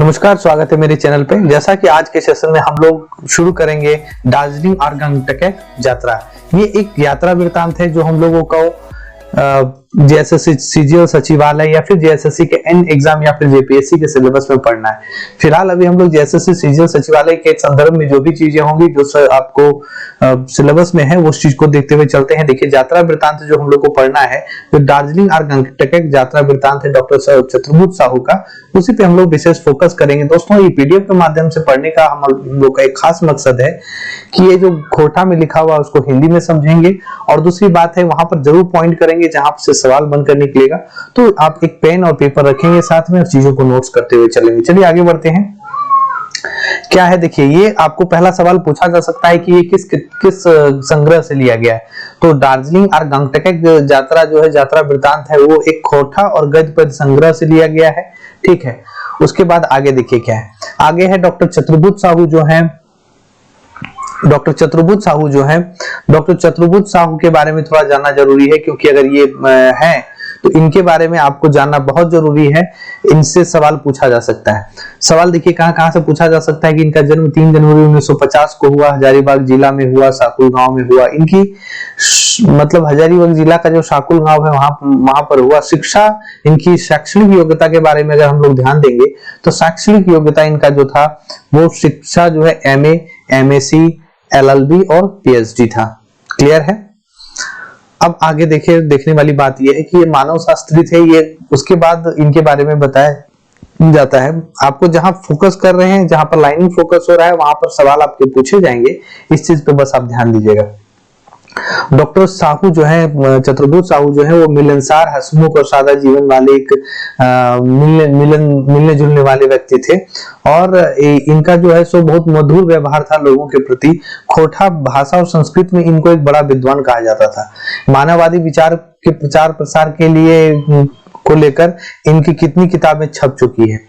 नमस्कार, स्वागत है मेरे चैनल पे। जैसा कि आज के सेशन में हम लोग शुरू करेंगे दार्जिलिंग और गंगटोक यात्रा। ये एक यात्रा वृत्तांत है जो हम लोगों को जेएसएससी सीजीएल सचिवालय या फिर जेएसएससी के एंड एग्जाम या फिर जेपीएससी के सिलेबस में पढ़ना है। फिलहाल अभी हम लोग जेएसएससी सीजीएल सचिवालय के संदर्भ में जो भी चीजें होंगी जो आपको सिलेबस में है उस चीज को देखते हुए चलते हैं। देखिए, यात्रा वृत्तांत जो हम लोग को पढ़ना है जो दार्जिलिंग और गंगटोक यात्रा वृत्तांत है डॉक्टर चतुर्भुज साहू का, उसी पे हम लोग विशेष फोकस करेंगे। दोस्तों, ये पीडीएफ के माध्यम से पढ़ने का हम लोग का एक खास मकसद है कि ये जो खोटा में लिखा हुआ उसको हिंदी में समझेंगे, और दूसरी बात है वहां पर जरूर पॉइंट करेंगे जहां से सवाल बनकर निकलेगा। तो आप एक पेन और पेपर रखेंगे साथ में और चीजों को नोट्स करते हुए चलेंगे। चलिए आगे बढ़ते हैं। क्या है, देखिए, ये आपको पहला सवाल पूछा जा सकता है कि ये किस संग्रह से लिया गया है। तो दार्जिलिंग और गंगटोक यात्रा जो है यात्रा वृत्तांत है वो एक खोटा और गद्य पद्य संग्रह से लिया गया है। ठीक है, उसके बाद आगे देखिए क्या है। आगे है डॉक्टर चतुर्भुज साहू जो है डॉक्टर चतुर्भुज साहू के बारे में थोड़ा जानना जरूरी है, क्योंकि अगर ये है तो इनके बारे में आपको जानना बहुत जरूरी है। इनसे सवाल पूछा जा सकता है। सवाल देखिए कहां से पूछा जा सकता है कि इनका जन्म 3 जनवरी 1950 को हुआ, हजारीबाग जिला में हुआ, शाकुल गांव में हुआ। इनकी मतलब हजारीबाग जिला का जो शाकुल गांव है वहां पर हुआ। शिक्षा, इनकी शैक्षणिक योग्यता के बारे में अगर हम लोग ध्यान देंगे तो शैक्षणिक योग्यता इनका जो था वो शिक्षा जो है एमए, एमएससी, एलएलबी और पीएचडी था। क्लियर है। अब आगे देखने वाली बात यह है कि ये मानव शास्त्री थे। ये उसके बाद इनके बारे में बताया जाता है। आपको जहां फोकस कर रहे हैं, जहां पर लाइनिंग फोकस हो रहा है, वहां पर सवाल आपके पूछे जाएंगे। इस चीज पे बस आप ध्यान दीजिएगा। डॉक्टर साहू जो है, चतुर्भुज साहू जो है, वो मिलनसार, हंसमुख और सादा जीवन वाले एक मिलने जुलने वाले व्यक्ति थे, और इनका जो है सो बहुत मधुर व्यवहार था लोगों के प्रति। खोटा भाषा और संस्कृत में इनको एक बड़ा विद्वान कहा जाता था। मानववादी विचार के प्रचार प्रसार के लिए को लेकर इनकी कितनी किताबें छप चुकी है,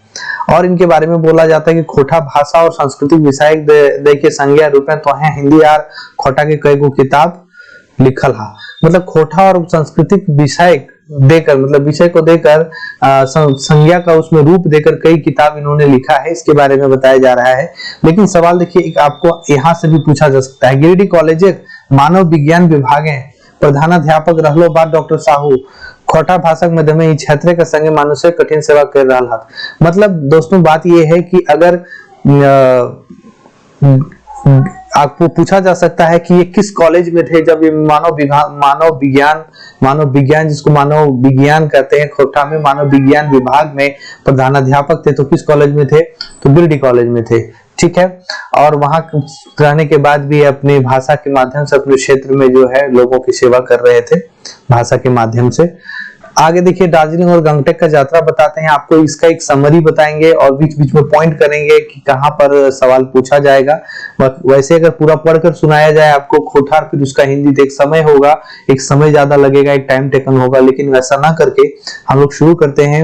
और इनके बारे में बोला जाता है कि खोटा भाषा और सांस्कृतिक विषय दे के संज्ञा रूप में तो है हिंदी यार खोटा के कई को किताब लिखल हा। मतलब खोटा और सांस्कृतिक विषय देकर, मतलब विषय को देकर संज्ञा का उसमें रूप देकर कई किताब इन्होंने लिखा है। इसके बारे में बताया जा रहा है। लेकिन सवाल देखिए एक आपको यहाँ से भी पूछा जा सकता है। गिरिडीह कॉलेज मानव विज्ञान विभाग प्रधानाध्यापक रहलो बाद डॉक्टर साहू खोटा भाषा के मध्य में क्षेत्र के संगे मानुष कठिन सेवा कर रहा था। मतलब दोस्तों बात यह है कि अगर आपको पूछा जा सकता है कि ये किस कॉलेज में थे जब ये मानव विज्ञान जिसको मानव विज्ञान कहते हैं, खोटा में मानव विज्ञान विभाग में प्रधानाध्यापक थे, तो किस कॉलेज में थे? तो गिरिडीह कॉलेज में थे। ठीक है, और वहां रहने के बाद भी अपनी भाषा के माध्यम से अपने क्षेत्र में जो है लोगों की सेवा कर रहे थे भाषा के माध्यम से। आगे देखिए, दार्जिलिंग और गंगटोक का यात्रा बताते हैं। आपको इसका एक समरी बताएंगे और बीच बीच में पॉइंट करेंगे कि कहां पर सवाल पूछा जाएगा। वैसे अगर पूरा पढ़कर सुनाया जाए आपको खोटा, फिर उसका हिंदी तो एक समय होगा, एक समय ज्यादा लगेगा, एक टाइम टेकन होगा। लेकिन वैसा ना करके हम लोग शुरू करते हैं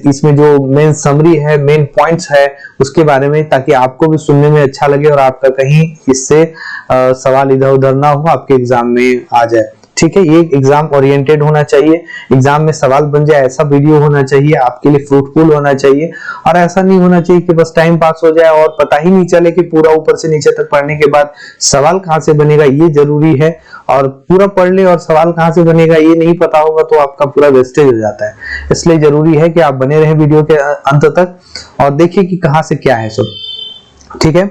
इसमें जो मेन समरी है, मेन पॉइंट्स है उसके बारे में, ताकि आपको भी सुनने में अच्छा लगे और आपका कहीं इससे सवाल इधर उधर ना हो, आपके एग्जाम में आ जाए। ठीक है, ये एग्जाम ओरिएंटेड होना चाहिए, एग्जाम में सवाल बन जाए ऐसा वीडियो होना चाहिए, आपके लिए फ्रूटफुल होना चाहिए। और ऐसा नहीं होना चाहिए कि बस टाइम पास हो जाए और पता ही नहीं चले कि पूरा ऊपर से नीचे तक पढ़ने के बाद सवाल कहां से बनेगा। ये जरूरी है, और पूरा पढ़ ले और सवाल कहां से बनेगा ये नहीं पता होगा तो आपका पूरा वेस्टेज हो जाता है। इसलिए जरूरी है कि आप बने रहें वीडियो के अंत तक और देखिए कि कहां से क्या है सब। ठीक है,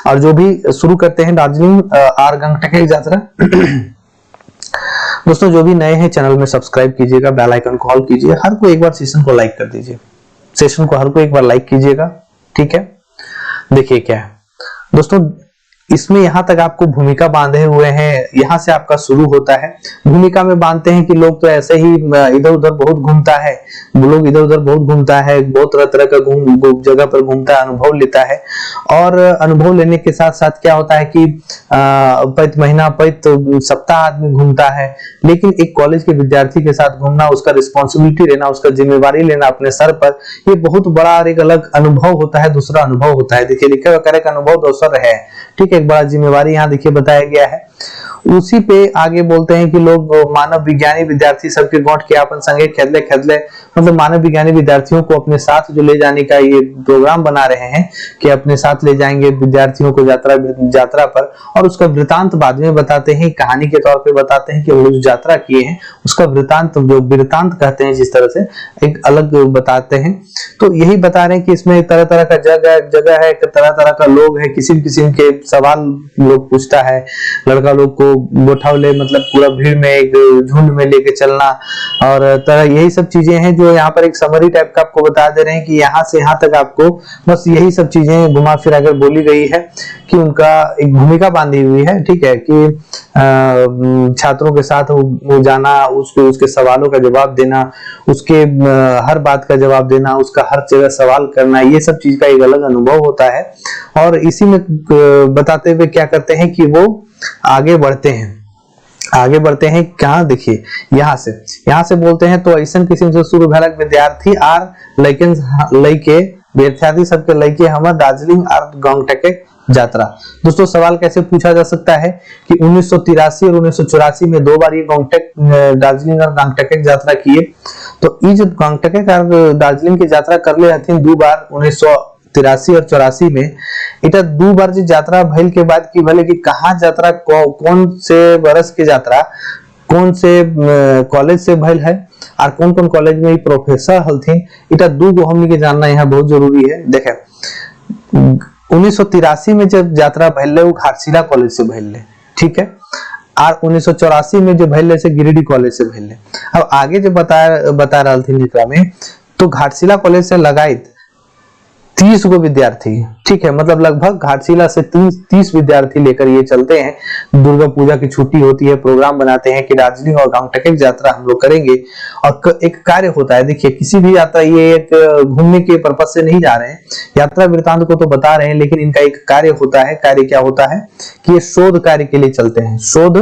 और जो भी शुरू करते हैं दार्जिलिंग और गंगटोक यात्रा। दोस्तों, जो भी नए हैं चैनल में सब्सक्राइब कीजिएगा, बेल आइकन को ऑल कीजिए, हर को एक बार सेशन को लाइक कर दीजिए, सेशन को हर को एक बार लाइक कीजिएगा। ठीक है, देखिए क्या है दोस्तों, इसमें यहां तक आपको भूमिका बांधे हुए हैं, यहां से आपका शुरू होता है। भूमिका में बांधते हैं कि लोग तो ऐसे ही इधर उधर बहुत घूमता है, बहुत तरह तरह का जगह पर घूमता है, अनुभव लेता है। और अनुभव लेने के साथ साथ क्या होता है कि पैत महीना पैत सप्ताह आदमी घूमता है। लेकिन एक कॉलेज के विद्यार्थी के साथ घूमना, उसका रिस्पॉन्सिबिलिटी लेना, उसका जिम्मेवारी लेना अपने सर पर, ये बहुत बड़ा और एक अलग अनुभव होता है, दूसरा अनुभव होता है। देखिए लिखा हुआ अनुभव दोसर है। ठीक है, एक बड़ा जिम्मेवारी यहाँ देखिए बताया गया है। उसी पे आगे बोलते हैं कि लोग मानव विज्ञानी विद्यार्थी सबके गोठ के अपन संगे खेदले खेदले, मतलब मानव विज्ञानी विद्यार्थियों को अपने साथ जो ले जाने का ये प्रोग्राम बना रहे हैं कि अपने साथ ले जाएंगे विद्यार्थियों को यात्रा पर, और उसका वृतांत बाद में बताते हैं, कहानी के तौर पे बताते हैं कि वो जो यात्रा किए हैं उसका वृतांत, जो वृतांत कहते हैं जिस तरह से, एक अलग बताते हैं। तो यही बता रहे हैं कि इसमें तरह तरह का जगह है, तरह तरह का लोग है, किसी किस्म के सवाल लोग पूछता है, लड़का लोग को गोठावले मतलब पूरा भीड़ में एक झुंड में लेके चलना, और तरह यही सब चीजें हैं जो यहाँ पर एक समरी टाइप का आपको बता दे रहे हैं कि यहाँ से यहाँ तक आपको बस यही सब चीजें घुमा फिरा कर बोली गई है कि उनका एक भूमिका बांधी हुई है, ठीक है, कि छात्रों के साथ वो जाना, उसके सवालों का जवाब देना, उसके हर बात का जवाब देना, उसका हर जगह सवाल करना, ये सब चीज का एक अलग अनुभव होता है। और इसी में बताते हुए क्या करते हैं कि वो आगे बढ़ते हैं कहाँ, देखिए यहाँ से बोलते हैं, तो ऐसा किस्म से शुरू भैलक विद्यार्थी आर लइके विद्यार्थी सबके लइके हमर दार्जिलिंग आर गांगटके यात्रा। दोस्तों सवाल कैसे पूछा जा सकता है कि 1983 और 1984 में 2 बार ये गांगटक दार्जिलिंग और गांगटके यात्रा किए। तो ये जो गांगटके और दार्जिलिंग की यात्रा कर ले हथिन 2 बार 1983 और 84 में, इटा 2 बार जो यात्रा भइल के बाद की भले कि कहाँ यात्रा, कौन से बरस की यात्रा, कौन से कॉलेज से भइल है और कौन कौन कॉलेज में प्रोफेसर हलथिन, इटा 2 गो हमनी के जानना यहाँ बहुत जरूरी है। देखे 1983 में जब यात्रा भइल वो घाटशिला कॉलेज से भइल, ठीक है, और 1984 में जो भइल से गिरिडीह कॉलेज से भइल। अब आगे जो बता रहा थी निकला में, तो घाटशिला कॉलेज से लगाइत 30 गो विद्यार्थी, ठीक है, मतलब लगभग घाटशिला से 30 विद्यार्थी लेकर ये चलते हैं। दुर्गा पूजा की छुट्टी होती है, प्रोग्राम बनाते हैं कि दार्जिलिंग और गांगटके यात्रा हम लोग करेंगे। और एक कार्य होता है, देखिए किसी भी यात्रा, ये एक घूमने के पर्पज से नहीं जा रहे हैं, यात्रा वृतांत को तो बता रहे हैं, लेकिन इनका एक कार्य होता है। कार्य क्या होता है कि ये शोध कार्य के लिए चलते हैं, शोध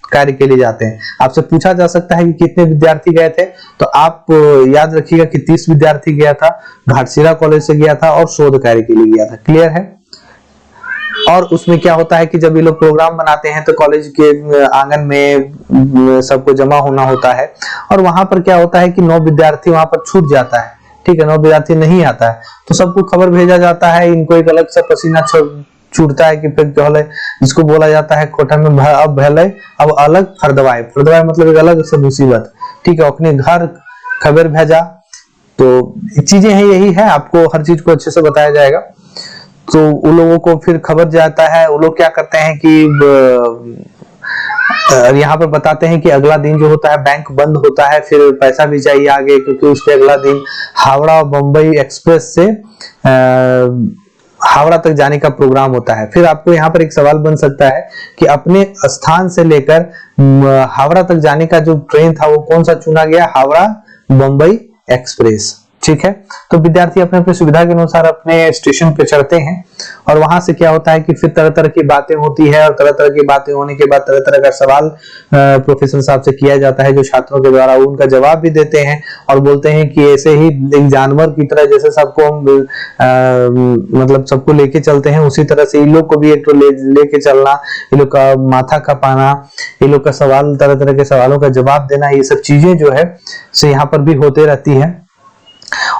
कार्य के लिए जाते हैं। आपसे पूछा जा सकता है कि कितने विद्यार्थी गए थे, तो आप याद रखिएगा कि 30 विद्यार्थी गया था, घाटशिला कॉलेज से गया था और शोध कार्य के लिए गया था। क्लियर है? और उसमें क्या होता है कि जब ये लोग प्रोग्राम बनाते हैं तो कॉलेज के आंगन में सबको जमा होना होता है, और वहां पर क्या होता है कि 9 विद्यार्थी वहां पर छूट जाता है, ठीक है, 9 विद्यार्थी नहीं आता है, तो सबको खबर भेजा जाता है, इनको एक अलग सा पसीना छूटता है कि फिर क्या है, जिसको बोला जाता है कोटा में अब भले अब अलग फरदवाई मतलब एक अलग से मुसीबत, ठीक है, अपने घर खबर भेजा। तो चीजें हैं, यही है, आपको हर चीज को अच्छे से बताया जाएगा। तो उन लोगों को फिर खबर जाता है, वो लोग क्या करते हैं कि यहाँ पर बताते हैं कि अगला दिन जो होता है बैंक बंद होता है, फिर पैसा भी चाहिए आगे, क्योंकि उसके अगला दिन हावड़ा बम्बई एक्सप्रेस से हावड़ा तक जाने का प्रोग्राम होता है। फिर आपको यहाँ पर एक सवाल बन सकता है कि अपने स्थान से लेकर हावड़ा तक जाने का जो ट्रेन था वो कौन सा चुना गया, हावड़ा बम्बई एक्सप्रेस, ठीक है। तो विद्यार्थी अपने अपने सुविधा के अनुसार अपने स्टेशन पे चढ़ते हैं, और वहां से क्या होता है कि फिर तरह तरह की बातें होती है, और तरह तरह की बातें होने के बाद तरह तरह का सवाल प्रोफेसर साहब से किया जाता है, जो छात्रों के द्वारा उनका जवाब भी देते हैं और बोलते हैं कि ऐसे ही एक जानवर की तरह जैसे सबको हम मतलब सबको लेके चलते हैं, उसी तरह से इन लोग को भी एक तो लेके चलना, इन लोग का माथा खपाना, इन लोग का सवाल, तरह तरह के सवालों का जवाब देना, ये सब चीजें जो है से यहाँ पर भी होते रहती है।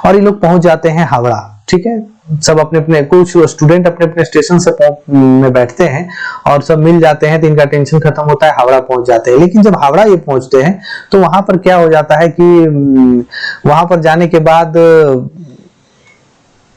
और ये लोग पहुंच जाते हैं हावड़ा, ठीक है, सब अपने अपने, कुछ स्टूडेंट अपने अपने स्टेशन से में बैठते हैं और सब मिल जाते हैं, तो इनका टेंशन खत्म होता है, हावड़ा पहुंच जाते हैं। लेकिन जब हावड़ा ये पहुंचते हैं तो वहां पर क्या हो जाता है कि वहां पर जाने के बाद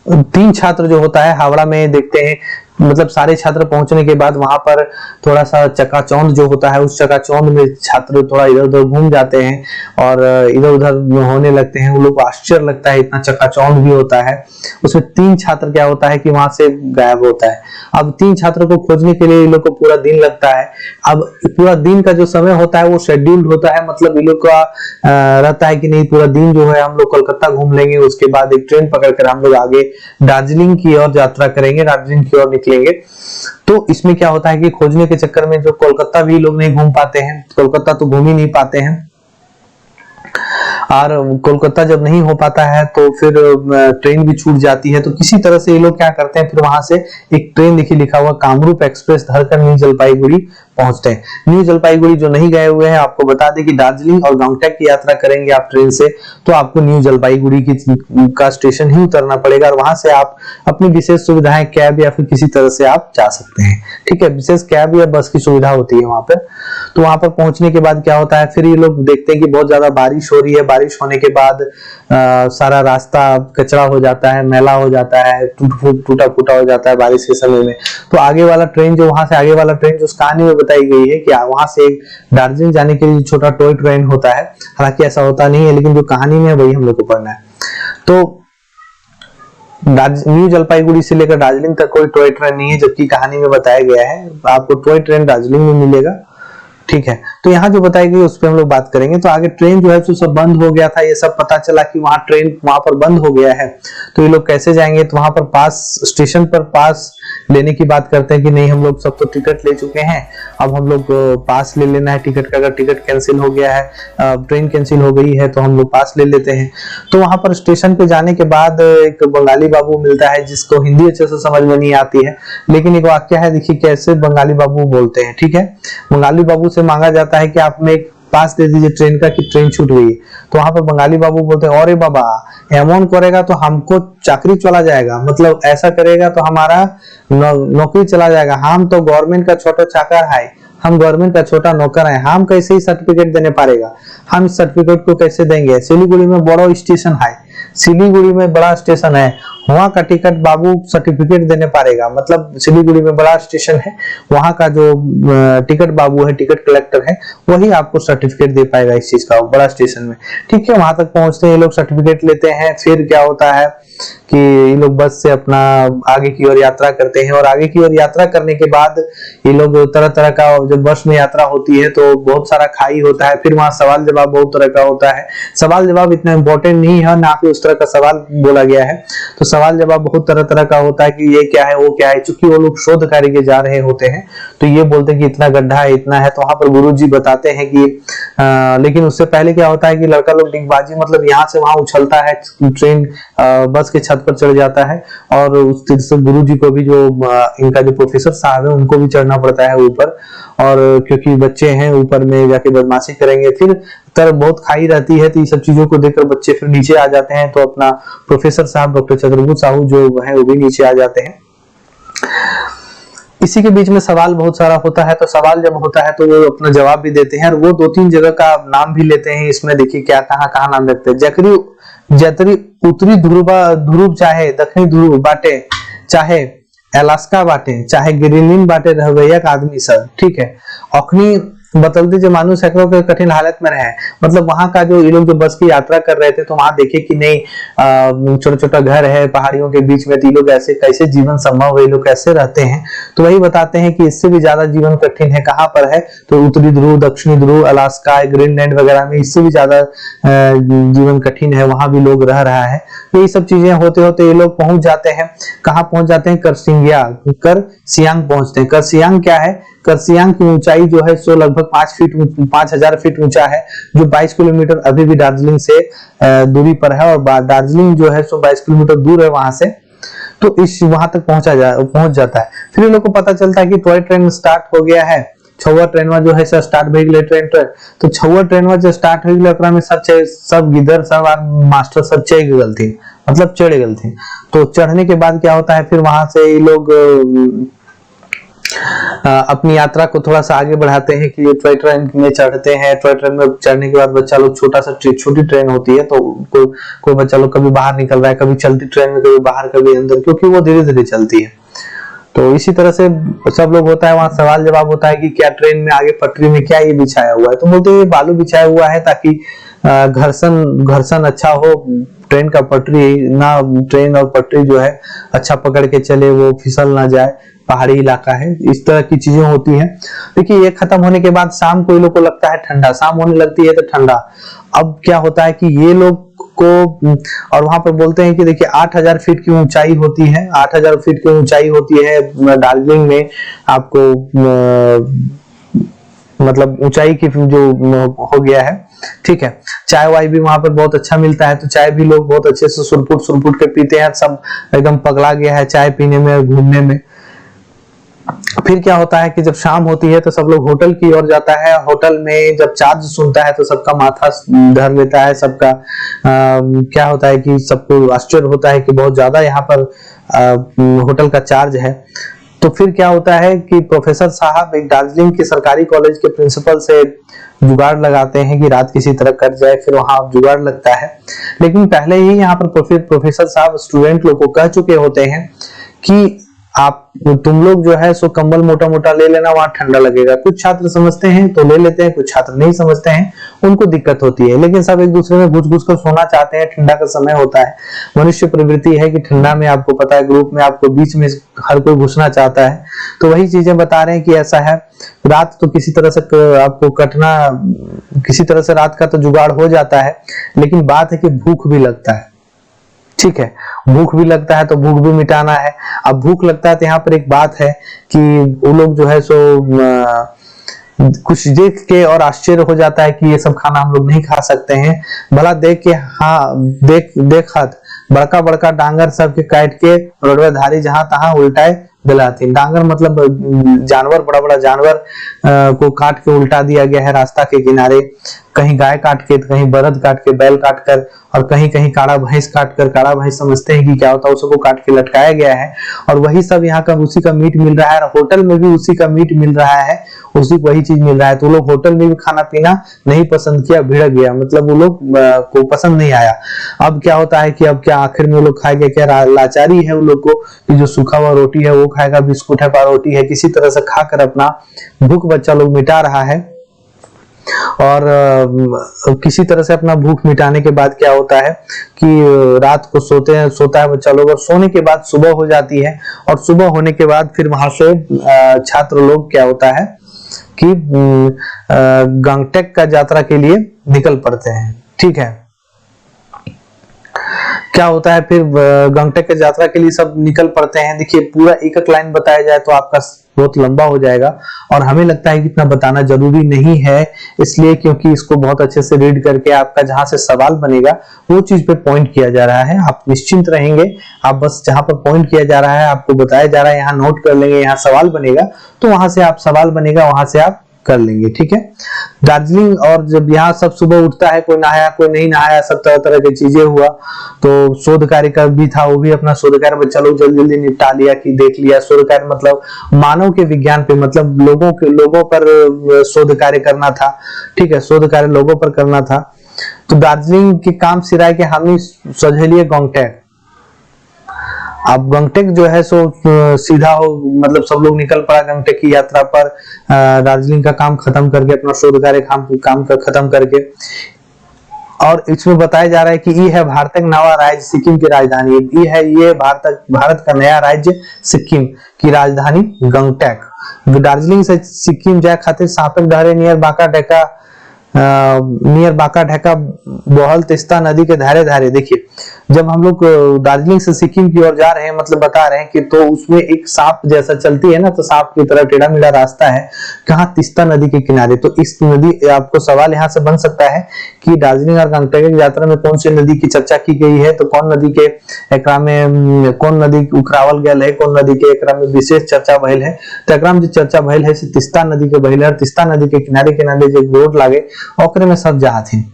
3 छात्र जो होता है हावड़ा में देखते हैं, मतलब सारे छात्र पहुंचने के बाद वहां पर थोड़ा सा चकाचौंध जो होता है, उस चकाचौंध में छात्र थोड़ा इधर उधर घूम जाते हैं और इधर उधर होने लगते हैं, उन लोग को आश्चर्य लगता है, इतना चकाचौंध भी होता है। उसमें 3 छात्र क्या होता है कि वहां से गायब होता है। अब 3 छात्रों को खोजने के लिए इन लोग को पूरा दिन लगता है। अब पूरा दिन का जो समय होता है वो शेड्यूल्ड होता है, मतलब इन लोग का रहता है कि नहीं पूरा दिन जो है हम लोग कोलकाता घूम लेंगे, उसके बाद एक ट्रेन पकड़कर हम लोग आगे दार्जिलिंग की ओर यात्रा करेंगे, दार्जिलिंग की ओर निकलेंगे। तो इसमें क्या होता है कि खोजने के चक्कर में जो कोलकाता भी लोग नहीं घूम पाते हैं, कोलकाता तो घूम ही नहीं पाते हैं, और कोलकाता जब नहीं हो पाता है तो फिर ट्रेन भी छूट जाती है। तो किसी तरह से ये लोग क्या करते हैं, फिर वहां से एक ट्रेन देखिए लिखा हुआ कामरूप एक्सप्रेस धरकर न्यू जलपाईगुड़ी पहुंचते हैं। न्यू जलपाईगुड़ी जो नहीं गए हुए हैं, आपको बता दें कि दार्जिलिंग और गांगटक की यात्रा करेंगे आप ट्रेन से, तो आपको न्यू जलपाईगुड़ी का स्टेशन ही उतरना पड़ेगा और वहां से आप अपनी विशेष सुविधाएं कैब या फिर किसी तरह से आप जा सकते हैं। ठीक है, विशेष कैब या बस की सुविधा होती है वहां पर। तो वहां पर पहुंचने के बाद क्या होता है, फिर ये लोग देखते हैं कि बहुत ज्यादा बारिश हो रही है। बारिश होने के बाद सारा रास्ता कचरा हो जाता है, मैला हो जाता है, टूटा फूटा हो जाता है बारिश के समय में। तो आगे वाला ट्रेन जो वहां से आगे वाला ट्रेन जो उस कहानी में बताई गई है कि वहां से एक दार्जिलिंग जाने के लिए छोटा टॉय ट्रेन होता है, हालांकि ऐसा होता नहीं है, लेकिन जो कहानी में है वही हम लोग को पढ़ना है। तो न्यू जलपाईगुड़ी से लेकर दार्जिलिंग तक कोई टॉय ट्रेन नहीं है, जबकि कहानी में बताया गया है आपको टॉय ट्रेन दार्जिलिंग में मिलेगा। ठीक है, तो यहाँ जो बताई गई उस पर हम लोग बात करेंगे। तो आगे ट्रेन जो है तो सब बंद हो गया था, ये सब पता चला कि वहां ट्रेन वहां पर बंद हो गया है, तो ये लोग कैसे जाएंगे। तो वहां पर पास, स्टेशन पर पास लेने की बात करते हैं कि नहीं, हम लोग सब तो टिकट ले चुके हैं, अब हम लोग पास ले लेना है टिकट का। अगर टिकट कैंसिल हो गया है, ट्रेन कैंसिल हो गई है, तो हम लोग पास ले लेते हैं। तो वहां पर स्टेशन पे जाने के बाद एक बंगाली बाबू मिलता है जिसको हिंदी अच्छे से समझ में नहीं आती है, लेकिन एक वाक्य है, देखिए कैसे बंगाली बाबू बोलते हैं। ठीक है, बंगाली बाबू से मांगा जाता है कि आप में एक पास दे दीजिए ट्रेन का, कि ट्रेन छूट गई। तो वहां पर बंगाली बाबू बोलते हैं, अरे बाबा एमन करेगा तो हमको चाकरी चला जाएगा, मतलब ऐसा करेगा तो हमारा नौकरी चला जाएगा। हम तो गवर्नमेंट का छोटा चाकर है, हम गवर्नमेंट का छोटा नौकर है, हम कैसे ही सर्टिफिकेट देने पारेगा, हम इस सर्टिफिकेट को कैसे देंगे। सिलीगुड़ी में बड़ा स्टेशन है, सिलीगुड़ी में बड़ा स्टेशन है, वहां का टिकट बाबू सर्टिफिकेट देने पारेगा, मतलब सिलीगुड़ी में बड़ा स्टेशन है, वहां का जो टिकट बाबू है, टिकट कलेक्टर है, वही आपको सर्टिफिकेट दे पाएगा इस चीज का, बड़ा स्टेशन में। ठीक है, वहां तक पहुंचते हैं, ये लोग सर्टिफिकेट लेते हैं। फिर क्या होता है कि ये लोग बस से अपना आगे की ओर यात्रा करते हैं, और आगे की ओर यात्रा करने के बाद ये लोग तरह तरह का, जब बस में यात्रा होती है तो बहुत सारा खाई होता है, फिर वहां सवाल जवाब बहुत तरह का होता है। सवाल जवाब इतना इंपॉर्टेंट नहीं है, ना फिर उस तरह का सवाल बोला गया है, तो सवाल जवाब बहुत तरह तरह का होता है कि ये क्या है, वो क्या है। चूंकि वो लोग शोध कार्य के जा रहे होते हैं, तो ये बोलते हैं कि इतना गड्ढा है, इतना है, तो वहां पर गुरुजी बताते हैं कि लेकिन उससे पहले क्या होता है कि लड़का लोग डिगबाजी, मतलब यहाँ से वहां उछलता है, ट्रेन बस के छत पर चढ़ जाता है, और उस तरह से गुरुजी को भी, जो इनका जो प्रोफेसर साहब है, उनको भी चढ़ना पड़ता है ऊपर, और क्योंकि बच्चे हैं ऊपर में जाके बदमाशी करेंगे। फिर तरफ बहुत खाई रहती है, तो ये सब चीजों को देखकर बच्चे फिर नीचे आ जाते हैं, तो अपना प्रोफेसर साहब डॉक्टर चंद्रभूत साहू जो है वो भी नीचे आ जाते हैं। इसी के बीच में सवाल बहुत सारा होता है, तो सवाल जब होता है तो वो अपना जवाब भी देते हैं, और वो 2-3 जगह का नाम भी लेते हैं। इसमें देखिए क्या कहाँ नाम रखते हैं। जतरी उत्तरी ध्रुव चाहे दक्षिणी ध्रुव बाटे, चाहे अलास्का बाटे, चाहे ग्रीनलैंड बाटे, रहवैया का आदमी सब। ठीक है, अखनी बदलते जो मानुष सैकड़ों के कठिन हालत में रहे, मतलब वहां का जो ये लोग जो बस की यात्रा कर रहे थे, तो वहां देखे कि नहीं छोटा छोटा घर है पहाड़ियों के बीच में, तो ये लोग ऐसे कैसे जीवन संभव है, ये लोग कैसे रहते हैं। तो वही बताते हैं कि इससे भी ज्यादा जीवन कठिन है। कहाँ पर है, तो उत्तरी ध्रुव, दक्षिणी ध्रुव, अलास्का, ग्रीनलैंड वगैरह में इससे भी ज्यादा जीवन कठिन है, वहां भी लोग रह रहा है। तो ये सब चीजें होते होते ये लोग पहुंच जाते हैं, कहाँ पहुंच जाते हैं, करसियांग पहुंचते हैं। करसियांग क्या है, करसियांग की ऊंचाई जो है सो लगभग 5,000 फीट ऊंचा है, जो 22 किलोमीटर अभी भी दार्जिलिंग से दूरी पर है, और दार्जिलिंग जो है सो 22 किलोमीटर दूर है वहां से। तो इस वहां तक पहुंच जाता है। फिर इन लोग को पता चलता है कि टॉय ट्रेन स्टार्ट हो गया है, 6वां ट्रेनवा जो है स्टार्ट हो गया ट्रेन। तो 6वां ट्रेनवा जो स्टार्ट हो गया, ओकरा में सब गिदर सब मास्टर सब चढ़ गए थे, मतलब चढ़ गए थे। तो चढ़ने के बाद क्या होता है, फिर वहां से ये लोग अपनी यात्रा को थोड़ा सा आगे बढ़ाते हैं कि ये टॉय ट्रेन में चढ़ते हैं। टॉय ट्रेन में चढ़ने के बाद बच्चा लोग, छोटी ट्रेन होती है, तो कोई बच्चा लोग कभी बाहर निकल रहा है, कभी चलती ट्रेन में, कभी बाहर कभी अंदर, क्योंकि वो धीरे धीरे चलती है। तो इसी तरह से सब लोग होता है, वहां सवाल जवाब होता है कि क्या ट्रेन में आगे पटरी में क्या ये बिछाया हुआ है, तो बोलते हैं बालू बिछाया हुआ है ताकि घर्षण अच्छा हो, ट्रेन का पटरी ना, ट्रेन और पटरी जो है अच्छा पकड़ के चले, वो फिसल ना जाए, पहाड़ी इलाका है, इस तरह की चीजें होती हैं। देखिए ये खत्म होने के बाद शाम को ये लोग को लगता है ठंडा, शाम होने लगती है तो ठंडा। अब क्या होता है कि ये लोग को, और वहां पर बोलते हैं कि देखिए 8,000 फीट की ऊंचाई होती है, 8,000 फीट की ऊंचाई होती है दार्जिलिंग में। आपको मतलब ऊंचाई की जो हो गया है। ठीक है, चाय वाय भी वहां पर बहुत अच्छा मिलता है, तो चाय भी लोग बहुत अच्छे से सुरपुट के पीते हैं, सब एकदम पगला गया है चाय पीने में और घूमने में। फिर क्या होता है कि जब शाम होती है तो सब लोग होटल की ओर जाता है। होटल में जब चार्ज सुनता है तो सबका माथा धर लेता है। सबका क्या होता है कि सबको आश्चर्य होता है कि बहुत ज्यादा यहाँ पर होटल का चार्ज है। तो फिर क्या होता है कि प्रोफेसर साहब एक दार्जिलिंग के सरकारी कॉलेज के प्रिंसिपल से जुगाड़ लगाते हैं कि रात किसी तरह कट जाए। फिर वहां जुगाड़ लगता है, लेकिन पहले ही यहाँ पर प्रोफेसर साहब स्टूडेंट लोग को कह चुके होते हैं कि आप तुम लोग जो है सो कंबल मोटा मोटा ले लेना, वहां ठंडा लगेगा। कुछ छात्र समझते हैं तो ले लेते हैं, कुछ छात्र नहीं समझते हैं, उनको दिक्कत होती है। लेकिन सब एक दूसरे में घुस घुस कर सोना चाहते हैं। ठंडा का समय होता है, मनुष्य प्रवृत्ति है कि ठंडा में आपको पता है ग्रुप में आपको बीच में हर कोई घुसना चाहता है। तो वही चीजें बता रहे हैं कि ऐसा है। रात तो किसी तरह से आपको कटना, किसी तरह से रात का तो जुगाड़ हो जाता है, लेकिन बात है कि भूख भी लगता है। ठीक है, भूख भी लगता है तो भूख भी मिटाना है। अब भूख लगता है तो यहाँ पर एक बात है कि वो लोग जो है सो कुछ देख के और आश्चर्य हो जाता है कि ये सब खाना हम लोग नहीं खा सकते हैं। भला देख के हाँ देखत बड़का बड़का डांगर सबके काट के रोडवेधारी जहां तहां उल्टाए दिलाती। डांगर मतलब जानवर, बड़ा बड़ा जानवर को काट के उल्टा दिया गया है रास्ता के किनारे। कहीं गाय काट के, कहीं बरद काट के, बैल काट कर, और कहीं कहीं काड़ा भैंस काट कर, काड़ा भैंस समझते हैं कि क्या होता है, उसको काट के लटकाया गया है। और वही सब यहाँ का उसी का मीट मिल रहा है। होटल में भी उसी का मीट मिल रहा है, उसी वही चीज मिल रहा है। तो लोग होटल में भी खाना पीना नहीं पसंद किया, भिड़क गया, मतलब वो लोग को पसंद नहीं आया। अब क्या होता है कि अब क्या आखिर में वो लोग खाएंगे क्या? लाचारी है उन लोग को कि जो सूखा हुआ रोटी है वो खाएगा, बिस्कुट है, पारोटी है, किसी तरह से खाकर अपना भूख बच्चा लोग मिटा रहा है। और किसी तरह से अपना भूख मिटाने के बाद क्या होता है कि रात को सोता है बच्चा लोग, और सोने के बाद सुबह हो जाती है। और सुबह होने के बाद फिर वहां से छात्र लोग क्या होता है कि गंगटेक का यात्रा के लिए निकल पड़ते हैं। ठीक है, क्या होता है फिर गंगटेक की यात्रा के लिए सब निकल पड़ते हैं। देखिए पूरा एक एक लाइन बताया जाए तो आपका बहुत लंबा हो जाएगा, और हमें लगता है कि इतना बताना जरूरी नहीं है, इसलिए क्योंकि इसको बहुत अच्छे से रीड करके आपका जहां से सवाल बनेगा वो चीज पे पॉइंट किया जा रहा है। आप निश्चिंत रहेंगे, आप बस जहां पर पॉइंट किया जा रहा है, आपको बताया जा रहा है, यहाँ नोट कर लेंगे, यहाँ सवाल बनेगा तो वहां से आप सवाल बनेगा, वहां से आप कर लेंगे। ठीक है, दार्जिलिंग, और जब यहाँ सब सुबह उठता है, कोई नहाया कोई नहीं नहाया, सब तरह तरह की चीजें हुआ। तो शोध कार्य का भी था, वो भी अपना शोध कार्य बच्चा लोग जल्दी जल्दी निपटा लिया कि देख लिया। शोध कार्य मतलब मानव के विज्ञान पे, मतलब लोगों पर शोध कार्य करना था। ठीक है, शोध कार्य लोगों पर करना था। तो दार्जिलिंग के काम सिराय के हामी सझेलिए गंगटेक। अब गंगटेक जो है सो सीधा हो, मतलब सब लोग निकल पड़ा गंगटेक की यात्रा पर, दार्जिलिंग का काम खत्म करके, अपना शोध कार्य काम का खत्म करके। और इसमें बताया जा रहा है कि ये है भारत का नवा राज्य सिक्किम की राजधानी। ये भारत का नया राज्य सिक्किम की राजधानी गंगटेक। दार्जिलिंग से सिक्किम जाए खातिर सापेक डहरे नियर बाका ढाका बोहल तिस्ता नदी के धारे धारे। देखिए जब हम लोग दार्जिलिंग से सिक्किम की ओर जा रहे हैं, मतलब बता रहे हैं कि तो उसमें एक सांप जैसा चलती है ना, तो सांप की तरह टेढ़ा मेढ़ा रास्ता है, कहाँ? तिस्ता नदी के किनारे। तो इस नदी, आपको सवाल यहाँ से बन सकता है कि दार्जिलिंग और गंगटेक की यात्रा में कौन सी नदी की चर्चा की गई है, तो कौन नदी के एकरा में कौन नदी उकरावल गया है, कौन नदी के एकरा में विशेष चर्चा भइल है। तो एकरा में जो चर्चा भइल है तिस्ता नदी के भइल है, और तिस्ता नदी के किनारे किनारे जो रोड लागे ओकरे में सब जहाज हैं।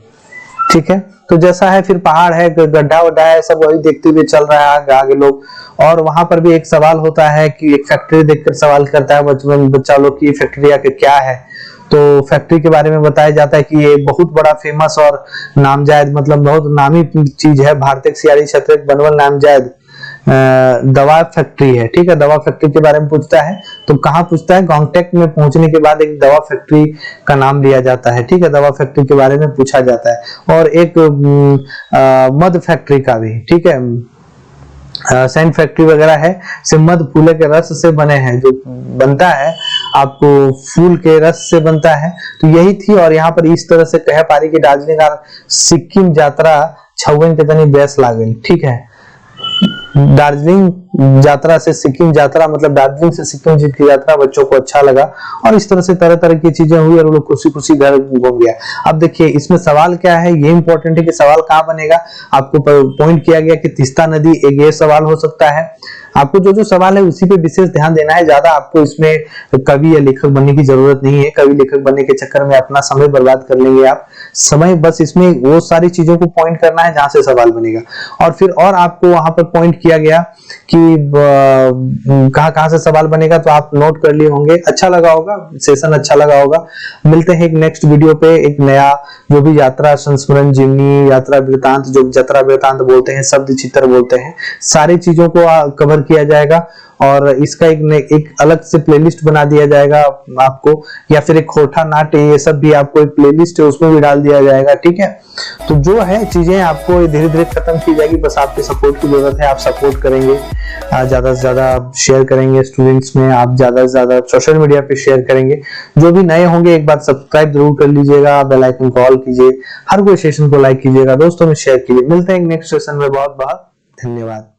ठीक है, तो जैसा है फिर पहाड़ है, गड्ढा वड्ढा है, सब वही देखते हुए चल रहा है आगे लोग। और वहां पर भी एक सवाल होता है कि एक फैक्ट्री देखकर सवाल करता है बच्चा लोग की फैक्ट्री आके क्या है। तो फैक्ट्री के बारे में बताया जाता है कि ये बहुत बड़ा फेमस और नामजायद, मतलब बहुत नामी चीज है। भारतीय सियारी क्षेत्र बनवल नामजायद दवा फैक्ट्री है। ठीक है, दवा फैक्ट्री के बारे में पूछता है तो कहाँ पूछता है? गंगटेक में पहुंचने के बाद एक दवा फैक्ट्री का नाम लिया जाता है। ठीक है, दवा फैक्ट्री के बारे में पूछा जाता है, और एक मध फैक्ट्री का भी। ठीक है, सैंड फैक्ट्री वगैरह है, से मध फूले के रस से बने हैं, जो बनता है आपको फूल के रस से बनता है। तो यही थी, और यहाँ पर इस तरह से कह पा रही कि दार्जिलिंग और सिक्किम यात्रा छवन के तनी बेस लागल। ठीक है, दार्जिलिंग यात्रा से सिक्किम यात्रा, मतलब दार्जिलिंग से सिक्किम की यात्रा बच्चों को अच्छा लगा, और इस तरह से तरह तरह की चीजें हुई, और वो लोग खुशी खुशी घर घूम गया। अब देखिए इसमें सवाल क्या है, ये इंपॉर्टेंट है कि सवाल कहाँ बनेगा। आपको पॉइंट किया गया कि तिस्ता नदी, एक ये सवाल हो सकता है। आपको जो जो सवाल है उसी पे विशेष ध्यान देना है। ज्यादा आपको इसमें कवि या लेखक बनने की जरूरत नहीं है। कवि लेखक बनने के चक्कर में अपना समय बर्बाद कर लेंगे आप। समय बस इसमें वो सारी चीजों को पॉइंट करना है जहां से सवाल बनेगा, और फिर और आपको वहां पर पॉइंट किया गया कि कहां कहां से सवाल बनेगा, तो आप नोट कर लिए होंगे। अच्छा लगा होगा, सेशन अच्छा लगा होगा। मिलते हैं एक नेक्स्ट वीडियो पे, एक नया जो भी यात्रा संस्मरण, जीवनी, यात्रा वृतांत, जो जतरा वृतांत बोलते हैं, शब्द चित्र बोलते हैं, सारी चीजों को कवर किया जाएगा। और इसका एक अलग से प्लेलिस्ट बना दिया जाएगा आपको, या फिर एक खोटा नाट्य, ये सब भी आपको एक प्लेलिस्ट है उसमें भी डाल दिया जाएगा। ठीक है, तो जो है चीजें आपको धीरे धीरे खत्म की जाएगी। बस आपके सपोर्ट की जरूरत है। आप सपोर्ट करेंगे, ज्यादा से ज्यादा शेयर करेंगे स्टूडेंट्स में, आप ज्यादा से ज्यादा सोशल मीडिया पे शेयर करेंगे। जो भी नए होंगे एक बार सब्सक्राइब जरूर कर लीजिएगा, बेल आइकन को ऑल कीजिए, हर कोई सेशन को लाइक कीजिएगा, दोस्तों में शेयर कीजिए। मिलते हैं नेक्स्ट सेशन में। बहुत बहुत धन्यवाद।